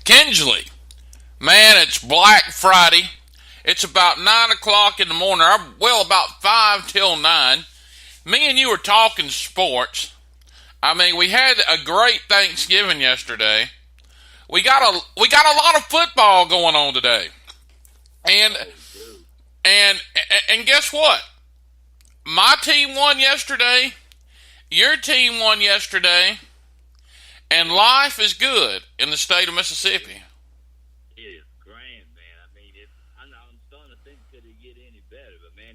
Kinsley, man, it's Black Friday. It's about 9 o'clock in the morning. Well, about 5 till 9. Me and you were talking sports. I mean, we had a great Thanksgiving yesterday. We got a lot of football going on today. And and guess what? My team won yesterday. Your team won yesterday. And life is good in the state of Mississippi. It is grand, man. I mean, I'm starting to think could it get any better. But, man,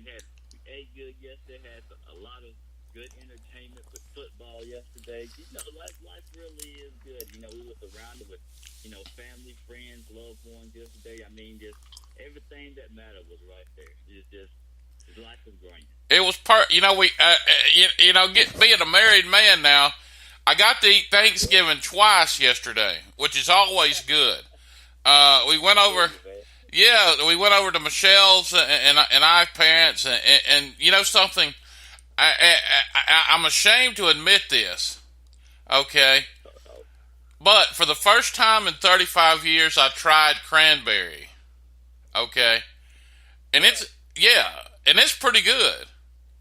ate good yesterday. Had a lot of good entertainment with football yesterday. You know, life really is good. You know, we were surrounded with, family, friends, loved ones yesterday. I mean, just everything that mattered was right there. Life is great. It was being a married man now, I got to eat Thanksgiving twice yesterday, which is always good. We went over to Michelle's and our parents, and you know something, I'm ashamed to admit this, okay, but for the first time in 35 years, I tried cranberry, okay, and it's pretty good.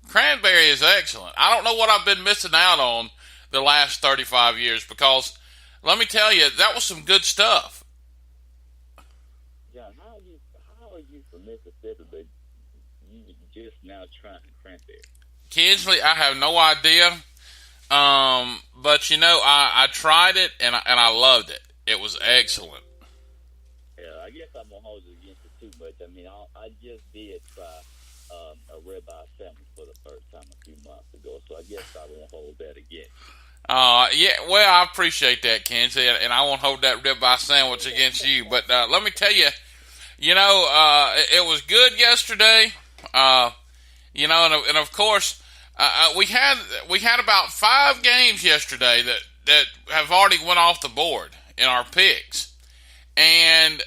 Cranberry is excellent. I don't know what I've been missing out on the last 35 years, because let me tell you, that was some good stuff. John, how are you from Mississippi, but you just now trying cranberry? Kinsley, I have no idea, but I tried it and I loved it. It was excellent. Yeah, I guess I'm gonna hold it against it too much. I mean, I just did try a ribeye sandwich for the first time a few months ago, so I guess I won't hold that again. Well, I appreciate that, Kinsley, and I won't hold that ribeye sandwich against you. But let me tell you, it was good yesterday. And of course, we had about 5 games yesterday that have already went off the board in our picks, and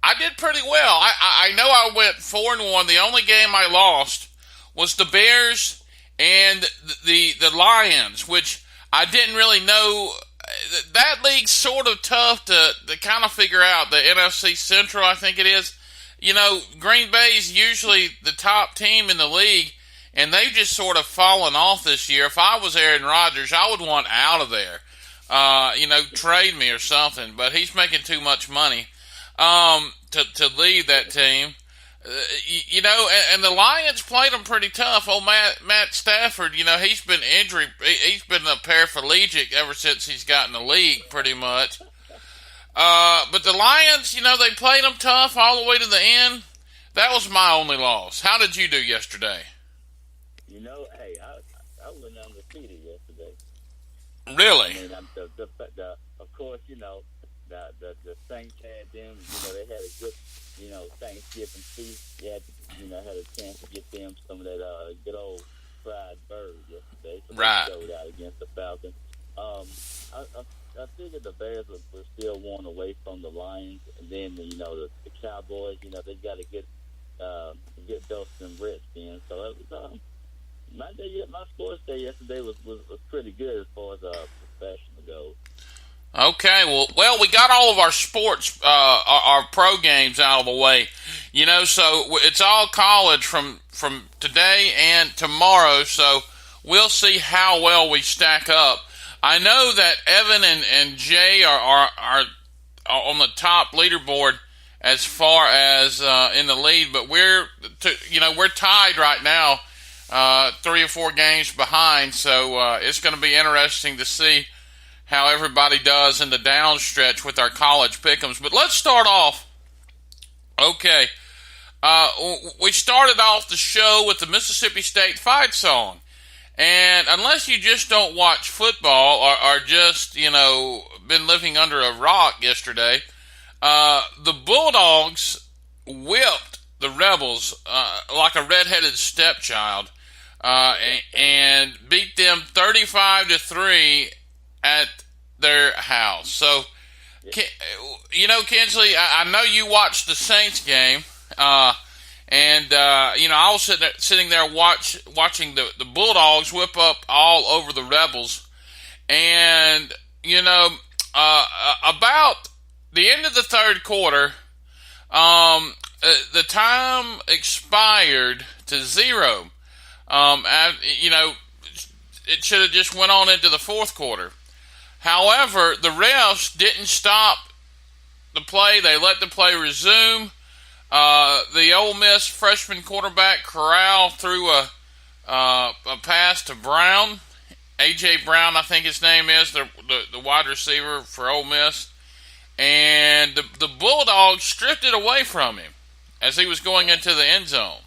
I did pretty well. I know I went 4-1. The only game I lost was the Bears and the Lions, which I didn't really know. That league's sort of tough to kind of figure out. The NFC Central, I think it is. Green Bay's usually the top team in the league, and they've just sort of fallen off this year. If I was Aaron Rodgers, I would want out of there. Trade me or something. But he's making too much money to leave that team. And the Lions played them pretty tough. Old Matt Stafford, he's been he's been a paraplegic ever since he's gotten the league, pretty much. But the Lions, they played them tough all the way to the end. That was my only loss. How did you do yesterday? Hey, I went undefeated yesterday. Really? I mean, of course, the Saints had them. They had a good, Thanksgiving feast. You had a chance to get them some of that good old fried bird yesterday. So right. They showed out against the Falcons. I figured the Bears were still one away from the Lions, and then the Cowboys. They got a good dose of Redskins. So it was my sports day yesterday was pretty good as far as professional goes. Okay, well, we got all of our sports, our pro games out of the way, so it's all college from today and tomorrow, so we'll see how well we stack up. I know that Evan and Jay are on the top leaderboard as far as in the lead, but we're tied right now. 3 or 4 games behind. So it's going to be interesting to see how everybody does in the down stretch with our college pick'ems. But let's start off. Okay. We started off the show with the Mississippi State fight song. And unless you just don't watch football or just, been living under a rock yesterday, the Bulldogs whipped the Rebels like a redheaded stepchild and beat them 35-3 at their house. So, Kinsley, I know you watched the Saints game, I was sitting there watching the Bulldogs whip up all over the Rebels, and about the end of the third quarter, the time expired to 0. It should have just went on into the fourth quarter. However, the refs didn't stop the play. They let the play resume. The Ole Miss freshman quarterback Corral threw a pass to Brown. A.J. Brown, I think his name is, the wide receiver for Ole Miss. And the Bulldogs stripped it away from him as he was going into the end zone.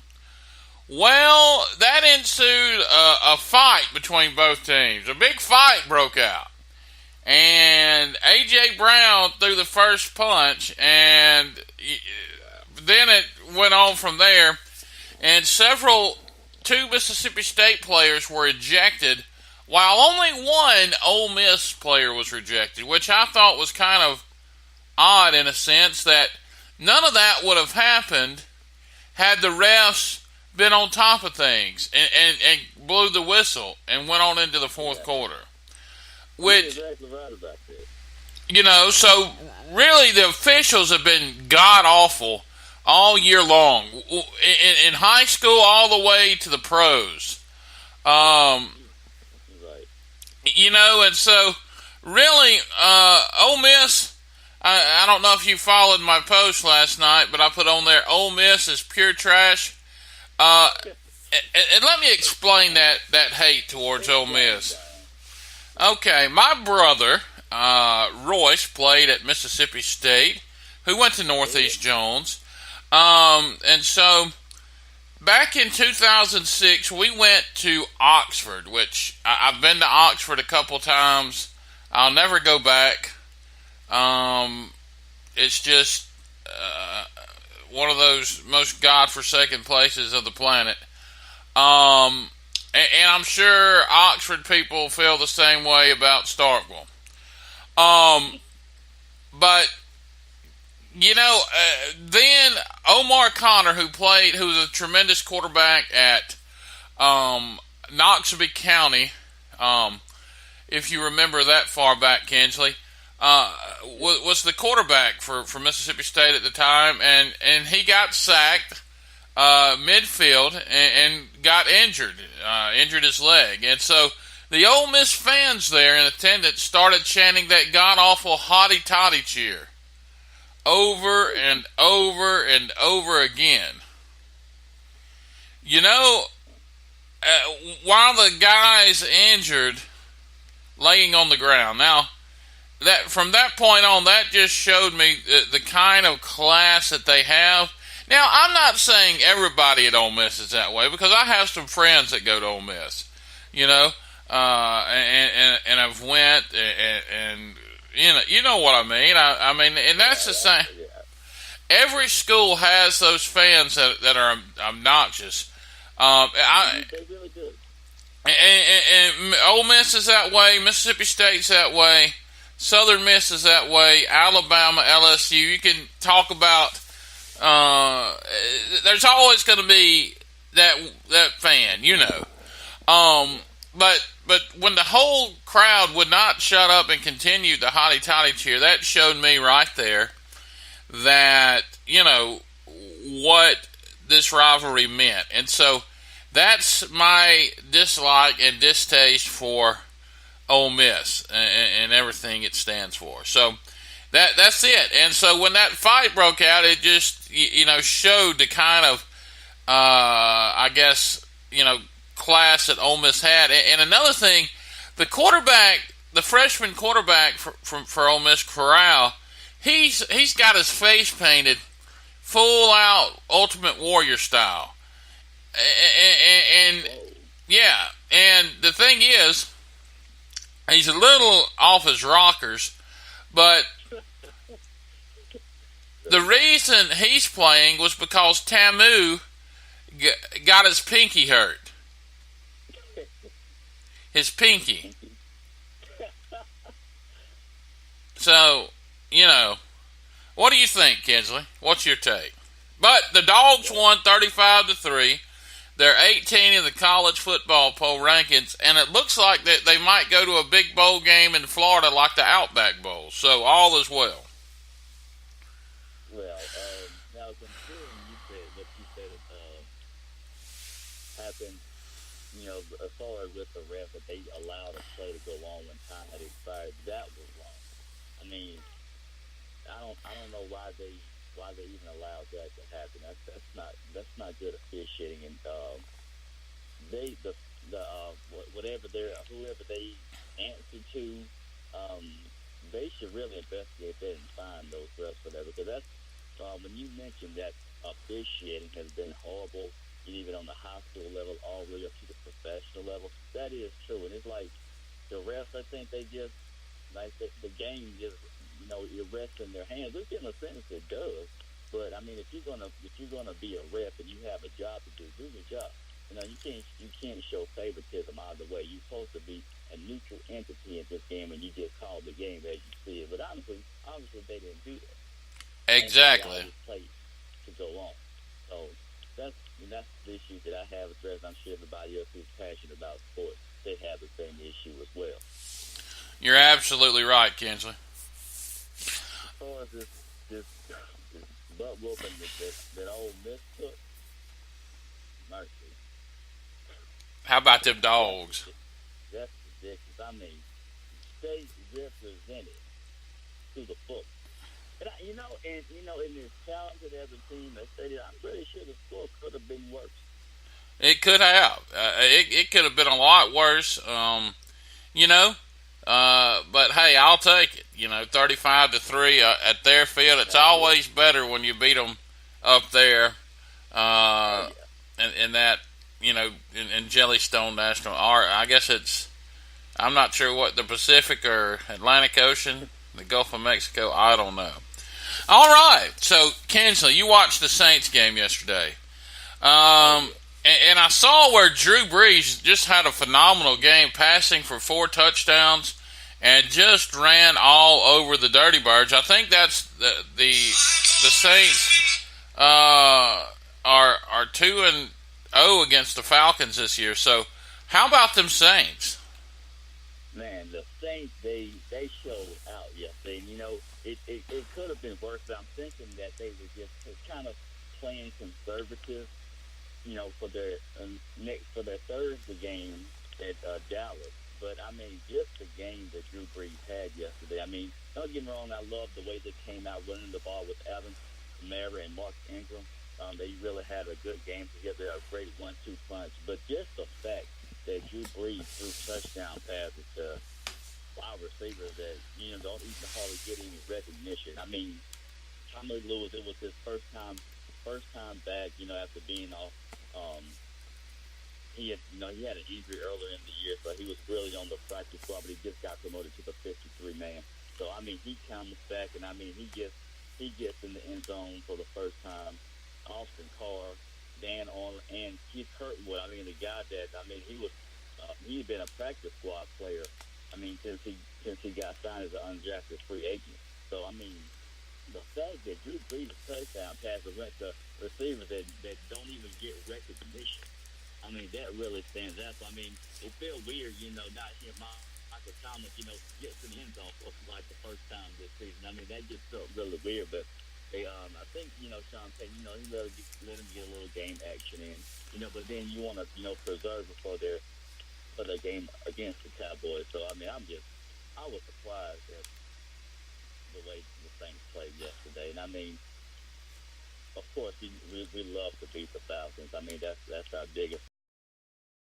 Well, that ensued a fight between both teams. A big fight broke out. And A.J. Brown threw the first punch, and then it went on from there. And 2 Mississippi State players were ejected, while only 1 Ole Miss player was rejected, which I thought was kind of odd in a sense that none of that would have happened had the refs been on top of things and blew the whistle and went on into the fourth quarter. Which, exactly right about that. So really the officials have been god-awful all year long. In high school all the way to the pros. Right. And so really, Ole Miss, I don't know if you followed my post last night, but I put on there, Ole Miss is pure trash. And let me explain that hate towards Ole Miss. Okay, my brother, Royce, played at Mississippi State, who went to Northeast Jones. And so, back in 2006, we went to Oxford, which I've been to Oxford a couple times. I'll never go back. It's just one of those most godforsaken places of the planet. And I'm sure Oxford people feel the same way about Starkville. But, then Omar Connor, who was a tremendous quarterback at Noxubee County, if you remember that far back, Kinsley, was the quarterback for Mississippi State at the time, and he got sacked midfield and got injured his leg. And so the Ole Miss fans there in attendance started chanting that god-awful hotty toddy cheer over and over and over again. While the guy's injured, laying on the ground. Now, that from that point on, that just showed me the kind of class that they have. Now, I'm not saying everybody at Ole Miss is that way, because I have some friends that go to Ole Miss, and I've went, and you know what I mean. I mean, and that's the same. Every school has those fans that are obnoxious. They really do. And Ole Miss is that way. Mississippi State's that way. Southern Miss is that way. Alabama, LSU. You can talk about. There's always going to be that fan, But when the whole crowd would not shut up and continue the hotty toddy cheer, that showed me right there that what this rivalry meant, and so that's my dislike and distaste for Ole Miss and everything it stands for. So that's it. And so when that fight broke out, it just showed the kind of class that Ole Miss had. And another thing, the quarterback, the freshman quarterback for Ole Miss, Corral, he's got his face painted full out Ultimate Warrior style. And yeah, and the thing is, he's a little off his rockers, but the reason he's playing was because Tamu got his pinky hurt. His pinky. So, what do you think, Kinsley? What's your take? But the Dogs won 35-3. They're 18 in the college football poll rankings, and it looks like that they might go to a big bowl game in Florida like the Outback Bowl. So all is well. Well, now considering what you said happened, as far as with the ref that they allowed a play to go on when time had expired, that was wrong. I mean, I don't know why they even allowed that to happen. That's not good officiating. And whoever they answer to, they should really investigate that and find those refs for that, because that's when you mentioned that officiating has been horrible, even on the high school level all the way up to the professional level. That is true, and it's like the refs. I think they just like the game just it rests in their hands, which in a sense it does. But I mean, if you're gonna be a ref and you have a job to do your job. You can't show favoritism either way. You're supposed to be a neutral entity in this game, and you just call the game as you see it. But obviously they didn't do that. Exactly. Play to go on. So that's the issue that I have addressed. I'm sure everybody else who's passionate about sports, they have the same issue as well. You're absolutely right, Kinsley. As far as this butt whooping that Ole Miss took, mercy. How about them Dogs? That's ridiculous. I mean, state represented to the book. And in as talented as a team as they did, I'm pretty sure the score could have been worse. It could have. It could have been a lot worse. But hey, I'll take it. 35-3 at their field. It's always better when you beat them up there. In that, in Jellystone National. Or I guess I'm not sure what the Pacific or Atlantic Ocean, the Gulf of Mexico. I don't know. All right. So, Kinsley, you watched the Saints game yesterday. And I saw where Drew Brees just had a phenomenal game, passing for 4 touchdowns and just ran all over the Dirty Birds. I think that's the Saints are 2-0 against the Falcons this year. So, how about them Saints? Man, the Saints they showed out yesterday. It could have been worse, but I'm thinking that they were just kind of playing conservative. For their Thursday game at Dallas. But I mean, just the game that Drew Brees had yesterday. I mean, don't get me wrong, I love the way they came out running the ball with Alvin Kamara and Mark Ingram. They really had a good game together, a great 1-2 punch. But just the fact that Drew Brees threw touchdown passes to wide receivers that don't even hardly get any recognition. I mean, Tommy Lewis, it was his first time back. After being off. He had an injury earlier in the year, so he was really on the practice squad, but he just got promoted to the 53-man. So I mean, he comes back, and I mean, he gets in the end zone for the first time. Austin Carr, Dan Arnold, and Keith Kurtwood. I mean, the guy that he'd been a practice squad player. I mean, since he got signed as an undrafted free agent. So I mean, the fact that Drew Brees' touchdown passes went to receivers that don't even get recognition. I mean, that really stands out. So, I mean, it feels weird, not hearing Michael Thomas, get to the end zone for like the first time this season. I mean, that just felt really weird. But I think, Sean Payton, he let him get a little game action in, but then you want to, preserve it for their game against the Cowboys. So, I mean, I was surprised at the way the Saints played yesterday. And I mean, of course, we love to beat the Falcons. I mean, that's our biggest